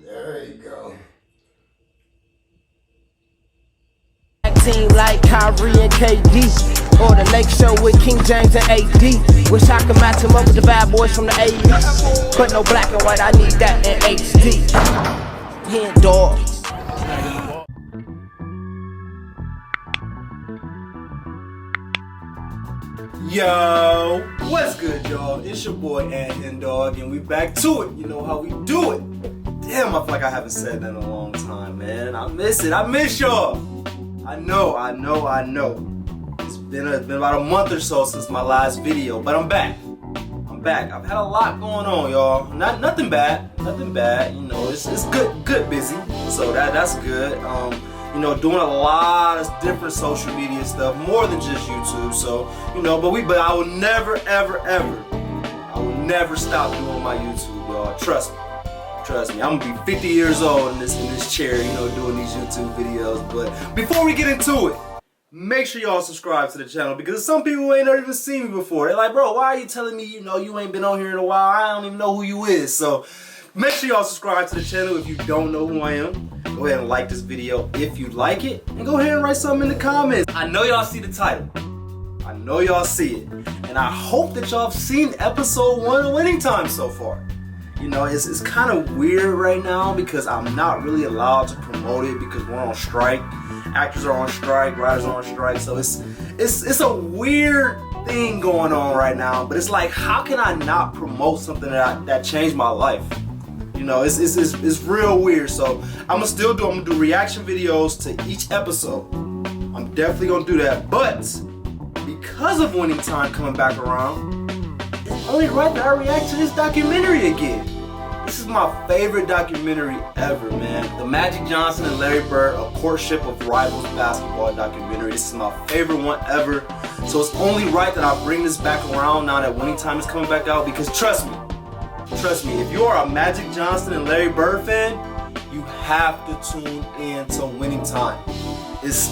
There you go. Team like Kyrie and KD, or the Lake Show with King James and AD. Wish I could match him up with the bad boys from the 80s, but no black and white, I need that in HD. HenDawgz. Yo, what's good, y'all? It's your boy HenDawg, and we back to it. You know how we do it. Damn, I feel like I haven't said that in a long time, man. I miss it. I miss y'all. I know. It's been about a month or so since my last video, but I'm back. I've had a lot going on, y'all. Nothing bad. You know, it's good busy. So that's good. You know, doing a lot of different social media stuff, more than just YouTube. So, you know, but I will never, ever, I will never stop doing my YouTube, y'all. Trust me. I'm gonna be 50 years old in this chair, you know, doing these YouTube videos. But before we get into it, make sure y'all subscribe to the channel, because some people ain't never even seen me before. They're like, bro, why are you telling me, you know, you ain't been on here in a while? I don't even know who you is. So make sure y'all subscribe to the channel if you don't know who I am. Go ahead and like this video if you like it, and go ahead and write something in the comments. I know y'all see the title. I know y'all see it. And I hope that y'all have seen episode 1 of Winning Time so far. You know, it's kind of weird right now because I'm not really allowed to promote it because we're on strike. Actors are on strike, writers are on strike. So it's a weird thing going on right now. But it's like, how can I not promote something that changed my life? You know, it's real weird. So I'm gonna do reaction videos to each episode. I'm definitely gonna do that. But because of Winning Time coming back around, it's only right that I react to this documentary again. This is my favorite documentary ever, man. The Magic Johnson and Larry Bird, A Courtship of Rivals basketball documentary. This is my favorite one ever. So it's only right that I bring this back around now that Winning Time is coming back out, because trust me, if you are a Magic Johnson and Larry Bird fan, you have to tune in to Winning Time. It's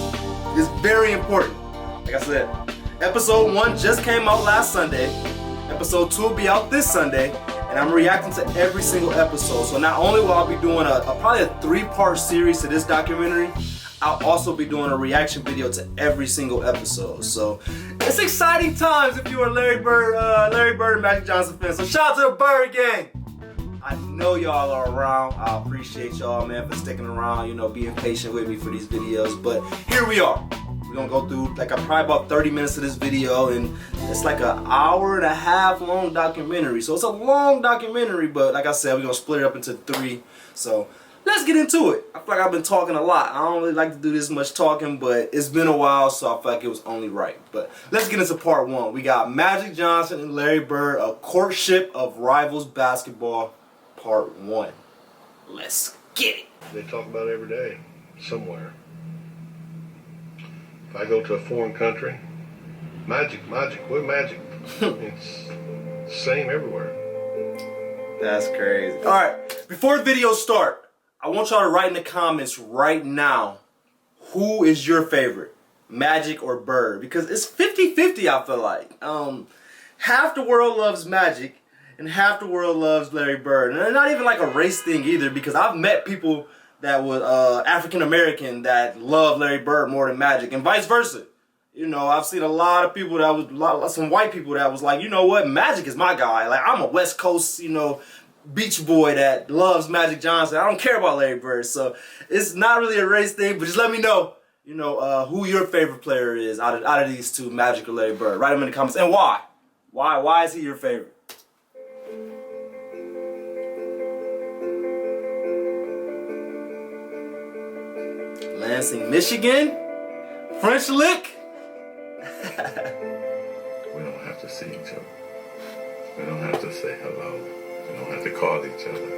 very important. Like I said, episode 1 just came out last Sunday. Episode 2 will be out this Sunday, and I'm reacting to every single episode. So not only will I be doing probably a 3-part series to this documentary, I'll also be doing a reaction video to every single episode. So it's exciting times if you're a Larry Bird and Magic Johnson fan. So shout out to the Bird gang. I know y'all are around. I appreciate y'all, man, for sticking around, you know, being patient with me for these videos. But here we are. We're gonna go through probably about 30 minutes of this video, and it's like an hour-and-a-half long documentary. So it's a long documentary, but like I said, we're gonna split it up into 3. So let's get into it. I feel like I've been talking a lot. I don't really like to do this much talking, but it's been a while, so I feel like it was only right. But let's get into part 1. We got Magic Johnson and Larry Bird, A Courtship of Rivals Basketball, part 1. Let's get it. They talk about it every day, somewhere. If I go to a foreign country, magic, what magic? It's the same everywhere. That's crazy. Alright, before the video start, I want y'all to write in the comments right now, who is your favorite, Magic or Bird? Because it's 50-50, I feel like. Half the world loves Magic, and half the world loves Larry Bird. And it's not even like a race thing either, because I've met people that was African American that love Larry Bird more than Magic, and vice versa. You know, I've seen a lot of people some white people that was like, you know what, Magic is my guy. Like, I'm a West Coast, you know, beach boy that loves Magic Johnson. I don't care about Larry Bird. So it's not really a race thing, but just let me know, you know, who your favorite player is out of these two, Magic or Larry Bird. Write them in the comments, and why? Why is he your favorite? Lansing, Michigan? French Lick? We don't have to see each other. We don't have to say hello. We don't have to call each other.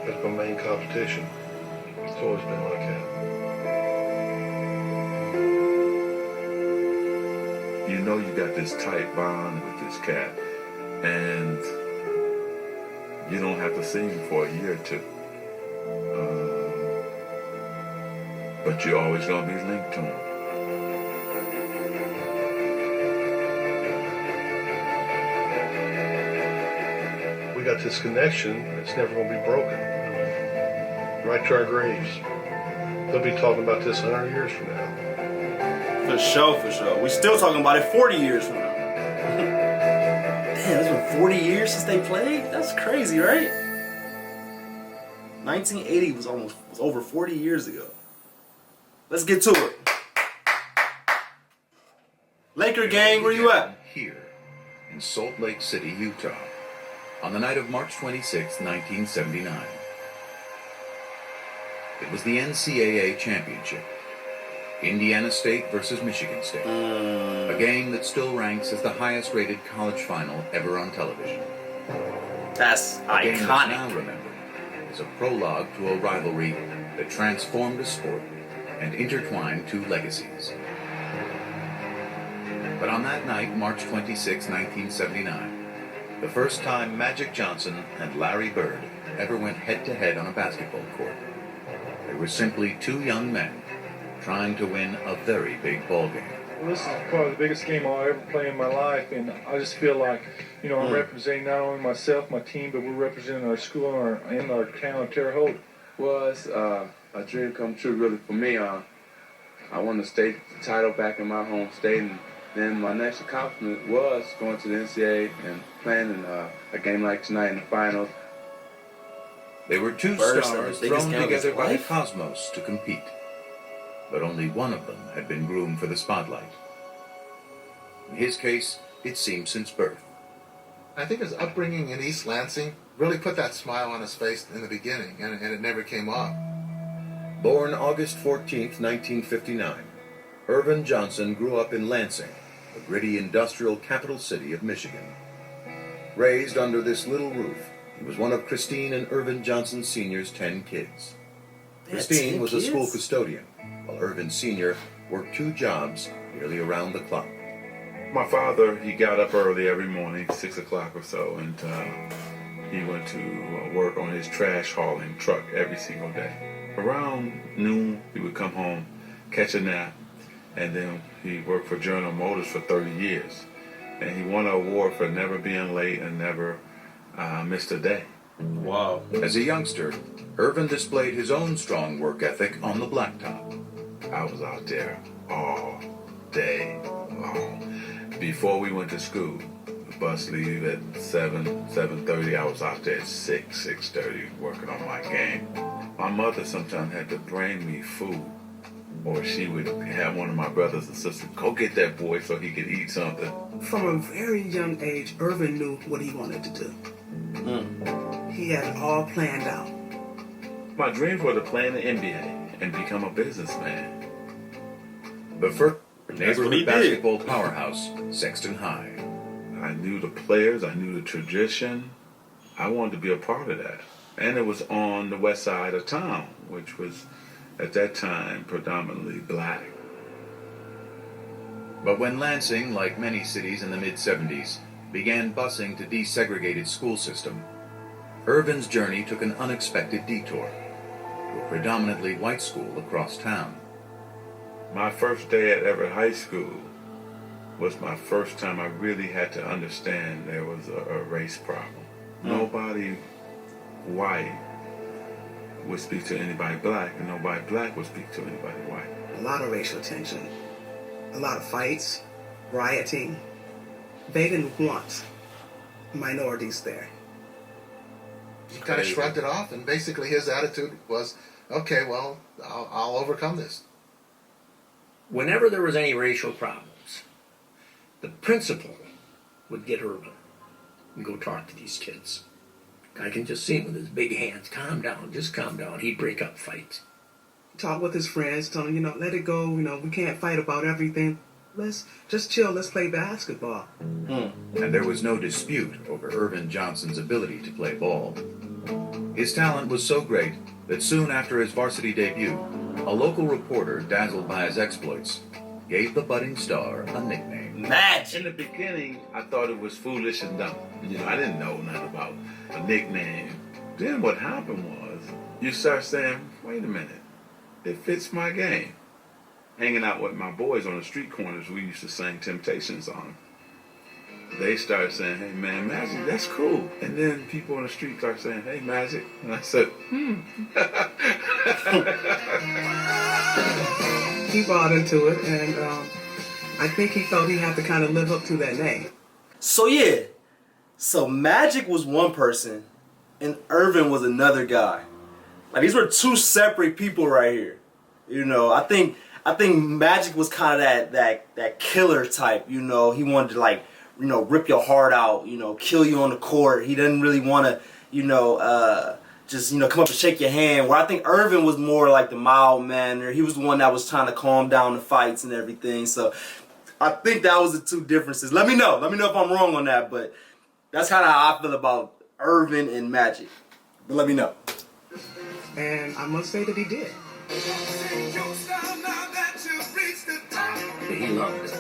That's my main competition. It's always been like that. You know you got this tight bond with this cat, and you don't have to see him for a year or 2. But you're always going to be linked to him. got this connection that's never going to be broken. Right to our graves. They'll be talking about this 100 years from now. For sure, for sure. We still talking about it 40 years from now. Damn, it's been 40 years since they played? That's crazy, right? 1980 was over 40 years ago. Let's get to it. Laker gang, where you at? Here, in Salt Lake City, Utah, on the night of March 26, 1979. It was the NCAA championship. Indiana State versus Michigan State. A game that still ranks as the highest rated college final ever on television. That's a game that's iconic. now remembered as a prologue to a rivalry that transformed a sport and intertwined two legacies. But on that night, March 26, 1979, the first time Magic Johnson and Larry Bird ever went head-to-head on a basketball court. They were simply two young men trying to win a very big ball game. Well, this is probably the biggest game I'll ever play in my life, and I just feel like, you know, I'm representing not only myself, my team, but we're representing our school and our town of Terre Haute. Well, it's a dream come true, really, for me. I won the state title back in my home state, and then my next accomplishment was going to the NCAA and playing in a game like tonight in the finals. They were two stars thrown together by the cosmos to compete. But only one of them had been groomed for the spotlight. In his case, it seemed since birth. I think his upbringing in East Lansing really put that smile on his face in the beginning, and it never came off. Born August 14, 1959, Irvin Johnson grew up in Lansing, the gritty industrial capital city of Michigan. Raised under this little roof, he was one of Christine and Irvin Johnson Sr.'s 10 kids. Christine was a school custodian, while Irvin Sr. worked 2 jobs nearly around the clock. My father, he got up early every morning, 6 o'clock or so, and he went to work on his trash hauling truck every single day. Around noon, he would come home, catch a nap, and then he worked for General Motors for 30 years. And he won an award for never being late and never missed a day. Wow. As a youngster, Irvin displayed his own strong work ethic on the blacktop. I was out there all day long. Before we went to school, the bus leave at 7:30. I was out there at 6:30 working on my game. My mother sometimes had to bring me food, or she would have one of my brothers and sisters go get that boy so he could eat something. From a very young age, Irvin knew what he wanted to do. He had it all planned out. My dreams were to play in the NBA and become a businessman. The first neighborhood basketball powerhouse, Sexton High. I knew the players, I knew the tradition. I wanted to be a part of that. And it was on the west side of town, which was at that time predominantly black. But when Lansing, like many cities in the mid-70s, began busing to desegregate its school system, Irvin's journey took an unexpected detour to a predominantly white school across town. My first day at Everett High School was my first time I really had to understand there was a race problem. Nobody white would speak to anybody black, and nobody black would speak to anybody white. A lot of racial tension, a lot of fights, rioting. They didn't want minorities there. He kind of shrugged it off, and basically his attitude was, okay, well, I'll overcome this. Whenever there was any racial problems, the principal would get Irvin and go talk to these kids. I can just see him with his big hands. Calm down, just calm down. He'd break up fights. Talk with his friends, tell him, let it go. We can't fight about everything. Let's just chill. Let's play basketball. And there was no dispute over Irvin Johnson's ability to play ball. His talent was so great that soon after his varsity debut, a local reporter, dazzled by his exploits, gave the budding star a nickname. Match! In the beginning, I thought it was foolish and dumb. I didn't know nothing about a nickname. Then what happened was, you start saying, wait a minute, it fits my game. Hanging out with my boys on the street corners, we used to sing Temptation songs. they started saying, "Hey man, Magic, that's cool." And then people on the street started saying, "Hey Magic," and I said, He bought into it, and I think he felt he had to kind of live up to that name. So yeah, so Magic was one person, and Irvin was another guy. Like these were two separate people right here. You know, I think Magic was kind of that killer type. You know, he wanted to like, you know, rip your heart out. You know, kill you on the court. He didn't really want to, you know, just, you know, come up and shake your hand. Where I think Irvin was more like the mild manner. He was the one that was trying to calm down the fights and everything. So I think that was the two differences. Let me know if I'm wrong on that, but that's kind of how I feel about Irvin and Magic. But let me know. And I must say that he did. He loved it.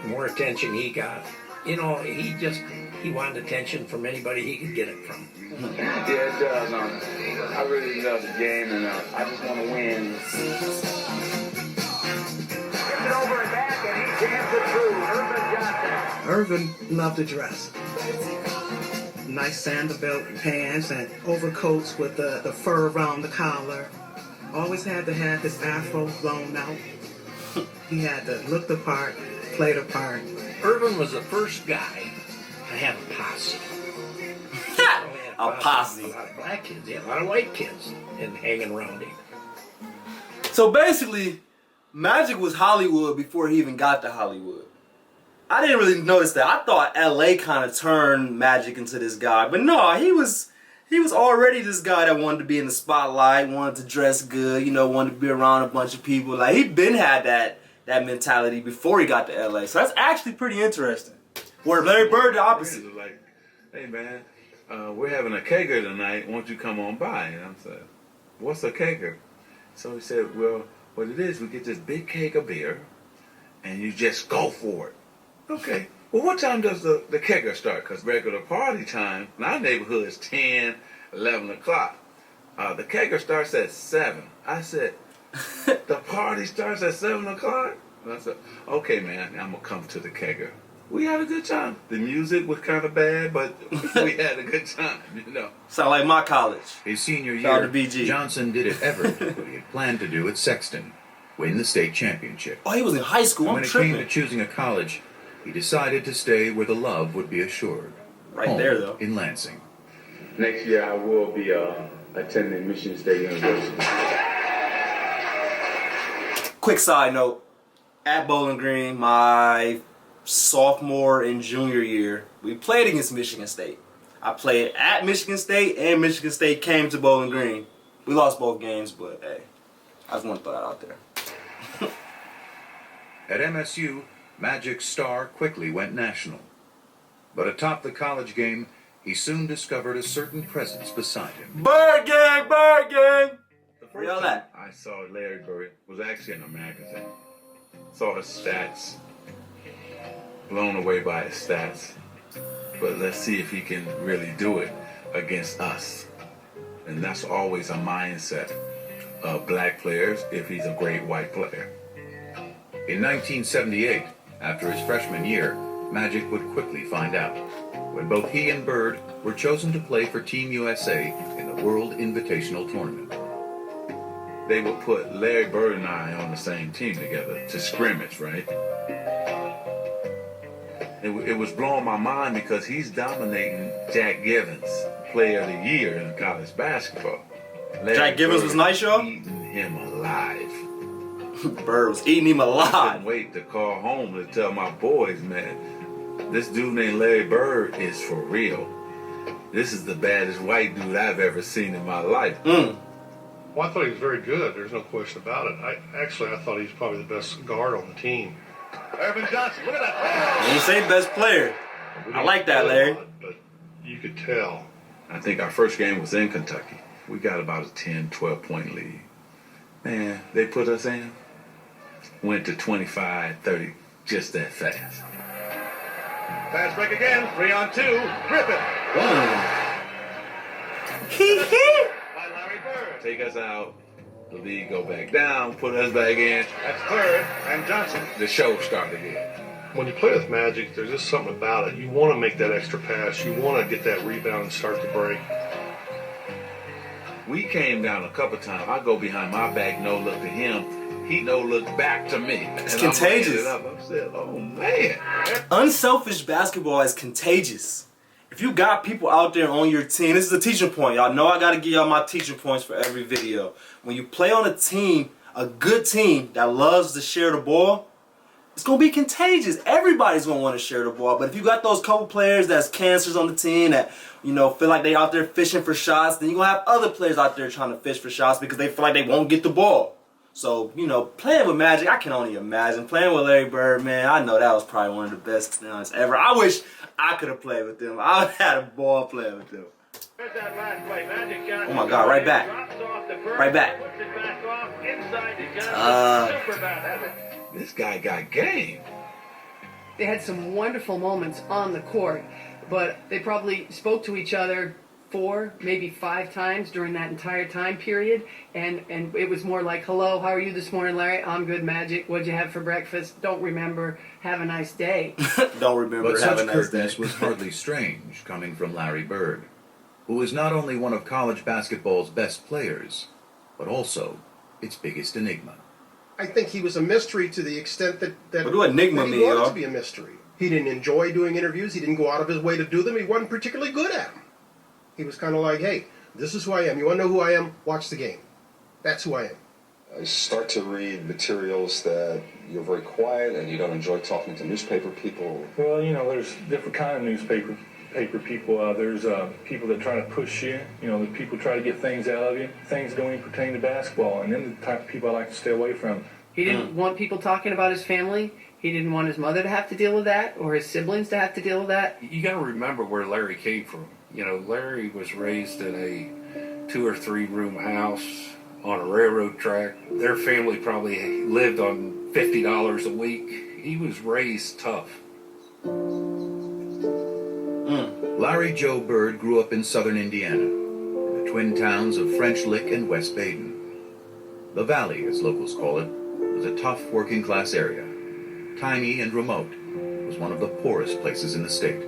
The more attention he got, you know, he wanted attention from anybody he could get it from. Yeah, it does. I really love the game, and I just want to win. Gets it over and back, and he jams it through. Irvin Johnson. Irvin loved to dress. Nice sandal belt pants and overcoats with the fur around the collar. Always had to have his afro blown out. He had to look the part, play the part. Irvin was the first guy to have a posse. A posse. A lot of black kids, yeah, a lot of white kids, and hanging around him. So basically, Magic was Hollywood before he even got to Hollywood. I didn't really notice that. I thought LA kind of turned Magic into this guy, but no, he was already this guy that wanted to be in the spotlight, wanted to dress good, you know, wanted to be around a bunch of people. Like he'd been had that mentality before he got to LA. So that's actually pretty interesting. Where Larry Bird the opposite. Like, "Hey man, we're having a kegger tonight. Won't you come on by?" And I'm saying, "What's a kegger?" So he said, "Well, what it is, we get this big keg of beer, and you just go for it." Okay. Well, what time does the kegger start? Because regular party time in our neighborhood is 10, 11 o'clock. The kegger starts at 7. I said, "The party starts at 7 o'clock?" And I said, "Okay, man, I'm going to come to the kegger." We had a good time. The music was kind of bad, but we had a good time, you know. Sound like my college. His senior Shout out year, to BG. Johnson did it ever what he had planned to do at Sexton, win the state championship. Oh, he was in high school. When I'm it tripping. came to choosing a college, he decided to stay where the love would be assured. Right Home there, though. in Lansing. Next year, I will be attending Michigan State University. Quick side note. At Bowling Green, my sophomore and junior year, we played against Michigan State. I played at Michigan State, and Michigan State came to Bowling Green. We lost both games, but hey, I just want to throw that out there. At MSU, Magic's star quickly went national. But atop the college game, he soon discovered a certain presence beside him. Bird gang, bird gang. The Where first y'all time at? I saw Larry Bird was actually in a magazine. Saw his stats. Blown away by his stats. But let's see if he can really do it against us. And that's always a mindset of black players if he's a great white player. In 1978, after his freshman year, Magic would quickly find out, when both he and Bird were chosen to play for Team USA in the World Invitational Tournament. They would put Larry Bird and I on the same team together to scrimmage, right? It was blowing my mind because he's dominating Jack Givens, Player of the Year in college basketball. Larry Jack Givens Bird was nice, y'all? Eating him alive. Bird was eating him I alive. couldn't wait to call home to tell my boys, man, this dude named Larry Bird is for real. This is the baddest white dude I've ever seen in my life. Well, I thought he was very good. There's no question about it. I thought he was probably the best guard on the team. Irvin Johnson, look at that. When you say best player, I like that, Larry. But you could tell. I think our first game was in Kentucky. We got about a 10, 12-point lead. Man, they put us in. Went to 25, 30, just that fast. Fast break again, 3-on-2, Griffin. By Larry Bird. Take us out, the lead go back down, put us back in. That's Bird and Johnson. The show started again. When you play with Magic, there's just something about it. You want to make that extra pass. You want to get that rebound and start the break. We came down a couple times. I go behind my back, no look to him. He no look back to me. It's contagious. I said, oh man. Unselfish basketball is contagious. If you got people out there on your team, this is a teaching point. Y'all know I got to give y'all my teaching points for every video. When you play on a team, a good team that loves to share the ball, it's going to be contagious. Everybody's going to want to share the ball. But if you got those couple players that's cancers on the team that, you know, feel like they out there fishing for shots, then you're going to have other players out there trying to fish for shots because they feel like they won't get the ball. So, you know, playing with Magic, I can only imagine. Playing with Larry Bird, man, I know that was probably one of the best times ever. I wish I could have played with them. I would have had a ball playing with them. Oh my God, right back. Right back. This guy got game. They had some wonderful moments on the court, but they probably spoke to each other 4, maybe 5 times during that entire time period, and it was more like, hello, how are you this morning, Larry? I'm good, Magic. What'd you have for breakfast? Don't remember. Have a nice day. Don't remember. But have such a nice curtness day. was hardly strange coming from Larry Bird, who is not only one of college basketball's best players, but also its biggest enigma. I think he was a mystery to the extent that What do enigma he mean, wanted y'all? to be a mystery. He didn't enjoy doing interviews. He didn't go out of his way to do them. He wasn't particularly good at them. He was kind of like, hey, this is who I am. You want to know who I am? Watch the game. That's who I am. I start to read materials that you're very quiet and you don't enjoy talking to newspaper people. Well, you know, there's different kind of newspaper people. There's people that try to push you. You know, the people try to get things out of you. Things don't even pertain to basketball, and then the type of people I like to stay away from. He didn't want people talking about his family. He didn't want his mother to have to deal with that, or his siblings to have to deal with that. You got to remember where Larry came from. You know, Larry was raised in a 2 or 3 room house on a railroad track. Their family probably lived on $50 a week. He was raised tough. Larry Joe Bird grew up in southern Indiana, in the twin towns of French Lick and West Baden. The Valley, as locals call it, was a tough working-class area. Tiny and remote, it was one of the poorest places in the state.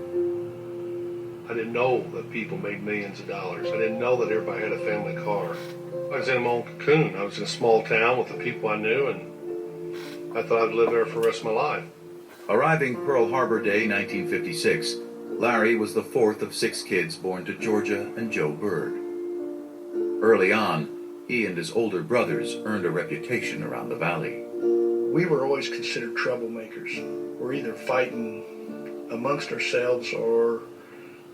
I didn't know that people made millions of dollars. I didn't know that everybody had a family car. I was in my own cocoon. I was in a small town with the people I knew, and I thought I'd live there for the rest of my life. Arriving Pearl Harbor Day 1956, Larry was the 4th of 6 kids born to Georgia and Joe Bird. Early on, he and his older brothers earned a reputation around the valley. We were always considered troublemakers. We're either fighting amongst ourselves or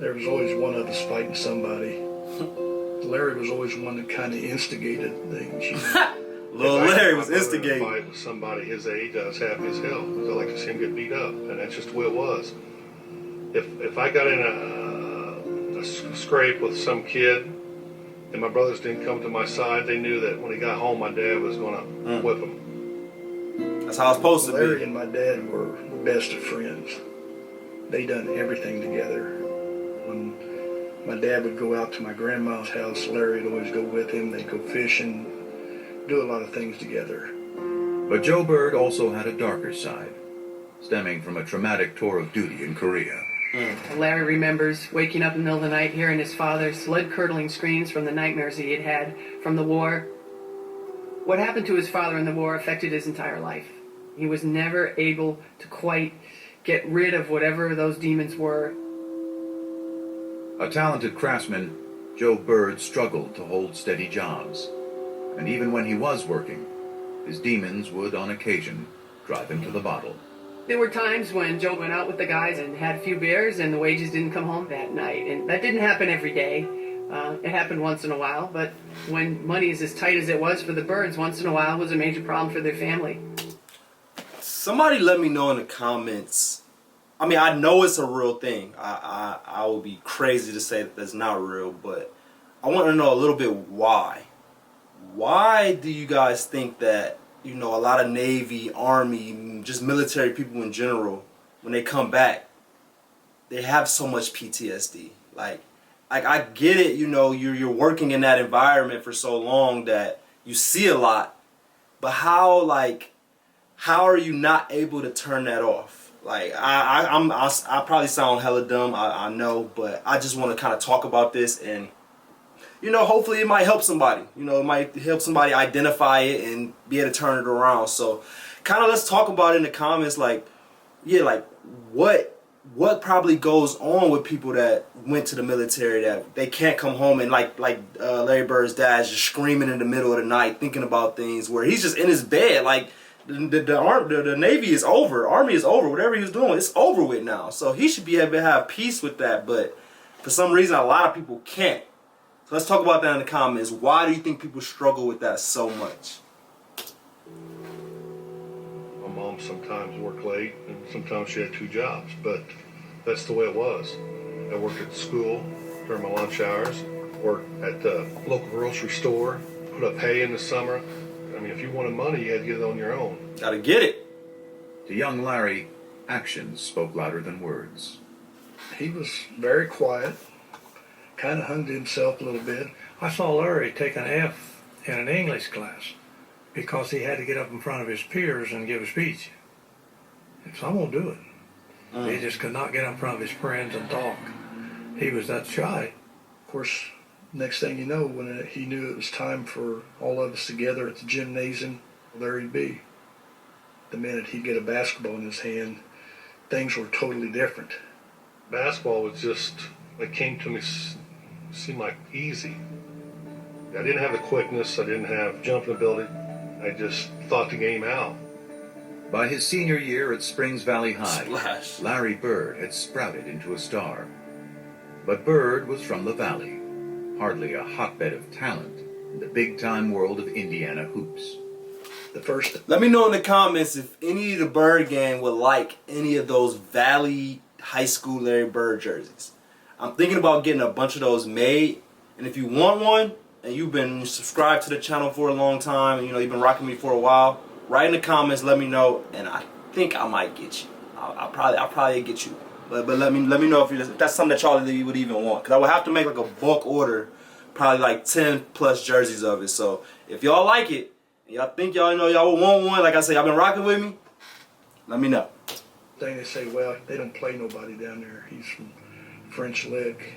there was always one of us fighting somebody. Larry was always one that kind of instigated things. You know? Little Larry was instigating. Fight with somebody his age, I was happy as hell because I like to see him get beat up, and that's just the way it was. If I got in a scrape with some kid and my brothers didn't come to my side, they knew that when he got home, my dad was going to whip him. That's how it's supposed to be. Larry and my dad were best of friends. They done everything together. When my dad would go out to my grandma's house, Larry would always go with him. They'd go fishing, do a lot of things together. But Joe Bird also had a darker side, stemming from a traumatic tour of duty in Korea. Larry remembers waking up in the middle of the night hearing his father's blood-curdling screams from the nightmares he had had from the war. What happened to his father in the war affected his entire life. He was never able to quite get rid of whatever those demons were. A talented craftsman, Joe Bird struggled to hold steady jobs. And even when he was working, his demons would, on occasion, drive him to the bottle. There were times when Joe went out with the guys and had a few beers and the wages didn't come home that night. And that didn't happen every day. It happened once in a while. But when money is as tight as it was for the Birds, once in a while was a major problem for their family. Somebody let me know in the comments. I mean, I know it's a real thing. I would be crazy to say that that's not real. But I want to know a little bit why. Why do you guys think that, you know, a lot of Navy, Army, just military people in general, when they come back, they have so much PTSD? Like I get it, you know, you're working in that environment for so long that you see a lot, but how are you not able to turn that off? Like I probably sound hella dumb, I know, but I just want to kind of talk about this, and hopefully it might help somebody. It might help somebody identify it and be able to turn it around. So kind of let's talk about it in the comments, like what probably goes on with people that went to the military that they can't come home, and like Larry Bird's dad's just screaming in the middle of the night thinking about things, where he's just in his bed, like the Navy is over, Army is over, whatever he was doing, it's over with now. So he should be able to have peace with that, but for some reason a lot of people can't. So let's talk about that in the comments. Why do you think people struggle with that so much? My mom sometimes worked late, and sometimes she had 2 jobs, but that's the way it was. I worked at school during my lunch hours, worked at the local grocery store, put up hay in the summer. I mean, if you wanted money, you had to get it on your own. Gotta get it. To young Larry, actions spoke louder than words. He was very quiet, kind of hung to himself a little bit. I saw Larry take an F in an English class because he had to get up in front of his peers and give a speech. So I won't do it. He just could not get up in front of his friends and talk. He was that shy. Of course, next thing you know, when he knew it was time for all of us together at the gymnasium, there he'd be. The minute he'd get a basketball in his hand, things were totally different. Basketball was just, it came to me, seemed like easy. I didn't have the quickness, I didn't have jumping ability, I just thought the game out. By his senior year at Springs Valley High, Splash. Larry Bird had sprouted into a star. But Bird was from the Valley, hardly a hotbed of talent in the big-time world of Indiana hoops. Let me know in the comments if any of the Bird gang would like any of those Valley High School Larry Bird jerseys. I'm thinking about getting a bunch of those made, and if you want one, and you've been subscribed to the channel for a long time, and you've been rocking me for a while, write in the comments, let me know, and I think I might get you. I'll probably get you. But let me know if that's something that y'all would even want, because I would have to make like a bulk order, probably like 10 plus jerseys of it. So if y'all like it, and y'all think y'all would want one, like I say, y'all been rocking with me, let me know. They say, well, they don't play nobody down there. He's from French Lick.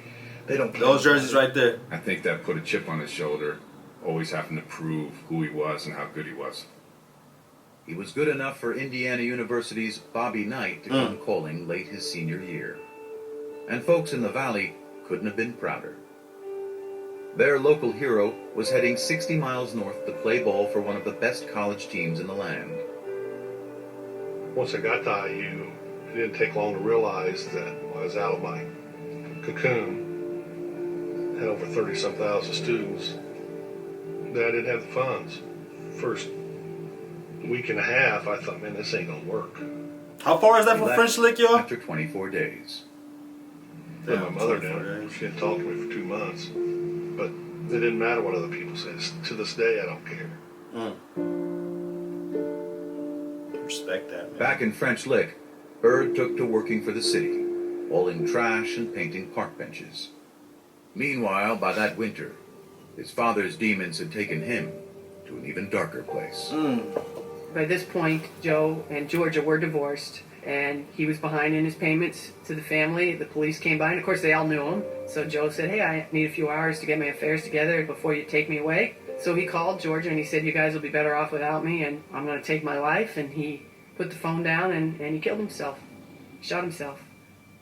They don't play those jerseys right there. I think that put a chip on his shoulder, always having to prove who he was and how good he was. He was good enough for Indiana University's Bobby Knight to come calling late his senior year. And folks in the Valley couldn't have been prouder. Their local hero was heading 60 miles north to play ball for one of the best college teams in the land. Once I got to IU, it didn't take long to realize that I was out of my cocoon, had over 30-some thousand students, that I didn't have the funds. First week and a half, I thought, man, this ain't gonna work. How far is that from French Lick, y'all? After 24 days. Put my mother down. She didn't talk to me for 2 months. But it didn't matter what other people said. To this day, I don't care. Respect that, man. Back in French Lick, Bird took to working for the city, hauling trash and painting park benches. Meanwhile, by that winter, his father's demons had taken him to an even darker place. By this point, Joe and Georgia were divorced, and he was behind in his payments to the family. The police came by, and of course they all knew him. So Joe said, hey, I need a few hours to get my affairs together before you take me away. So he called Georgia, and he said, you guys will be better off without me, and I'm going to take my life. And he put the phone down, and he killed himself. Shot himself.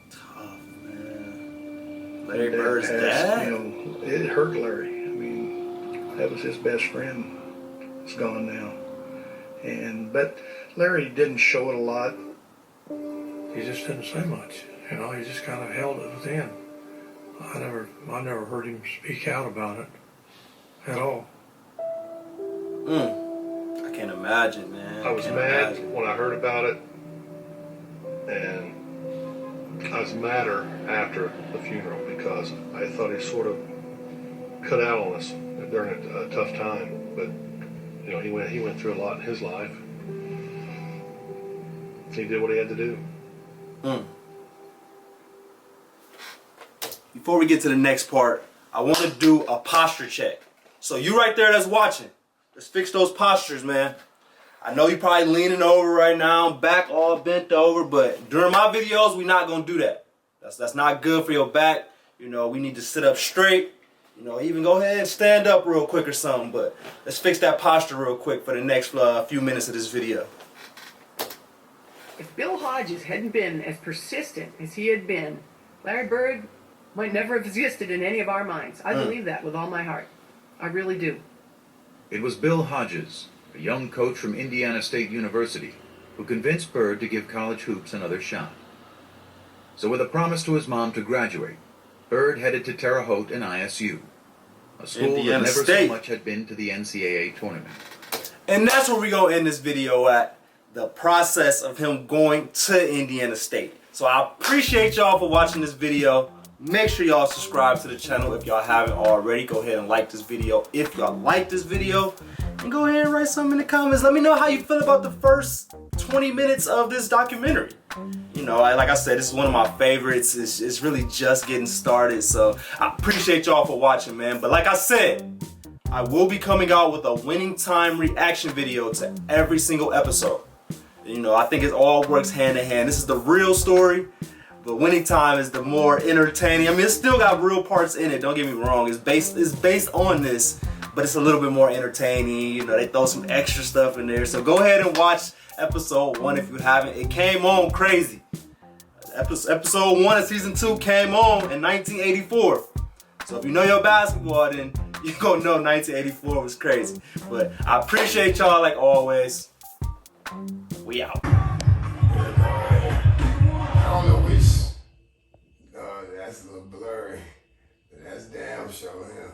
Tough, man. Larry Bird's dad? It hurt Larry. I mean, that was his best friend. It's gone now. But Larry didn't show it a lot. He just didn't say much. He just kind of held it within. I never heard him speak out about it at all. I can't imagine, man. I was mad when I heard about it, and I was madder after the funeral because I thought he sort of cut out on us during a tough time. But he went through a lot in his life. He did what he had to do. Before we get to the next part, I want to do a posture check. So you right there that's watching, let's fix those postures, man. I know you're probably leaning over right now, back all bent over, but during my videos, we're not gonna do that. That's not good for your back. You know, we need to sit up straight. You know, even go ahead and stand up real quick or something, but let's fix that posture real quick for the next few minutes of this video. If Bill Hodges hadn't been as persistent as he had been, Larry Bird might never have existed in any of our minds. I believe that with all my heart. I really do. It was Bill Hodges, a young coach from Indiana State University, who convinced Bird to give college hoops another shot. So with a promise to his mom to graduate, Bird headed to Terre Haute and ISU, a school Indiana that never State. so much had been to the NCAA tournament. And that's where we're going to end this video at, the process of him going to Indiana State. So I appreciate y'all for watching this video. Make sure y'all subscribe to the channel if y'all haven't already. Go ahead and like this video if y'all like this video. And go ahead and write something in the comments. Let me know how you feel about the first 20 minutes of this documentary. You know, like I said, this is one of my favorites. It's really just getting started. So I appreciate y'all for watching, man. But like I said, I will be coming out with a winning time reaction video to every single episode. You know, I think it all works hand in hand. This is the real story, but winning time is the more entertaining. I mean, it's still got real parts in it. Don't get me wrong. It's based on this, but it's a little bit more entertaining. You know, they throw some extra stuff in there. So go ahead and watch episode 1 if you haven't. It came on crazy. Episode 1 of season 2 came on in 1984. So if you know your basketball, then you're gonna know 1984 was crazy. But I appreciate y'all like always. We out. I don't know which. That's a little blurry. But that's damn sure him.